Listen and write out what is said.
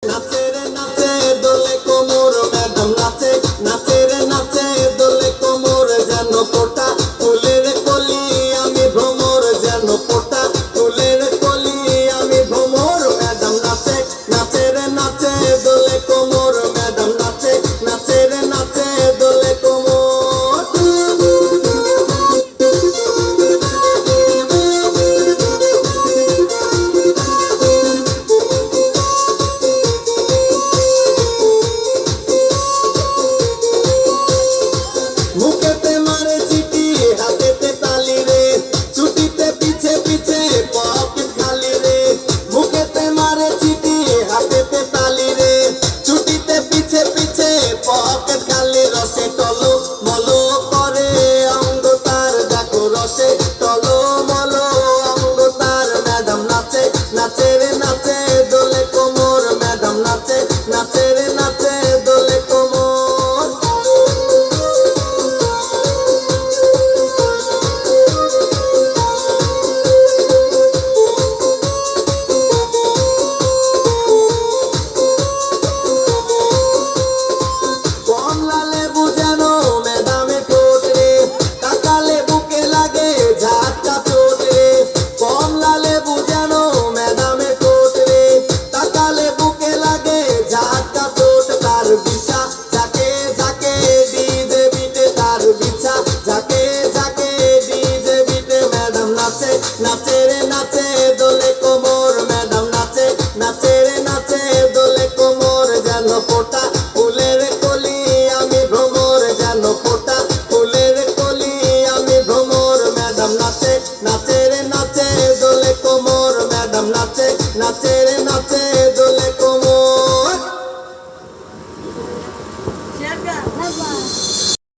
নাচে রে নাচে দোলে কোমর ম্যাডাম নাচে, নাচে রে নাচে দোলে কোমর যেন ফোটা ফুলের কলি আমি ভ্রমর যেন ফোটা ফুলের কলি আমি ভ্রমর ম্যাডাম নাচে, নাচে রে নাচে দোলে কোমর ম্যাডাম নাচে, নাচে রে নাচে দোলে কোমর। মুখেতে মারে চিঠি হাতেতে তালি রে ছুটিতে পিছে পিছে পকেট খালি রে, মুখেতে মারে চিঠি হাতেতে তালি রে ছুটিতে পিছে পিছে পকেট খালি, রসে টলো মলো করে অঙ্গ তার দেখো রসে টলো মলো অঙ্গ তার ম্যাডাম নাচে, নাচে রে নাচে দোলে কোমর ম্যাডাম নাচে, নাচে রে নাচে দোলে কোমর। কমলা লেবু যেন ম্যাডামে ঠোঁট রে তাকালে বুকে লাগে ঝাটকা চোট রে, কমলা লেবু যেন ম্যাডামে ঠোঁট রে তাকালে বুকে লাগে ঝাটকা চোট, তার বিছা ঝাঁকে ঝাঁকে ডিজে বিটে তার বিছা ঝাঁকে ঝাঁকে ডিজে বিটে ম্যাডাম নাচে, নাচে রে নাচে দোলে কোমর ম্যাডাম নাচে, নাচে রে নাচে দোলে কোমর যেন ফোটা ফুলের কলি আমি ভ্রমর যেন ফোটা ফুলের কলি আমি ভ্রমর ম্যাডাম নাচে, নাচে রে নাচে দোলে কোমর ম্যাডাম নাচে, নাচে রে নাচে দোলে কোমর।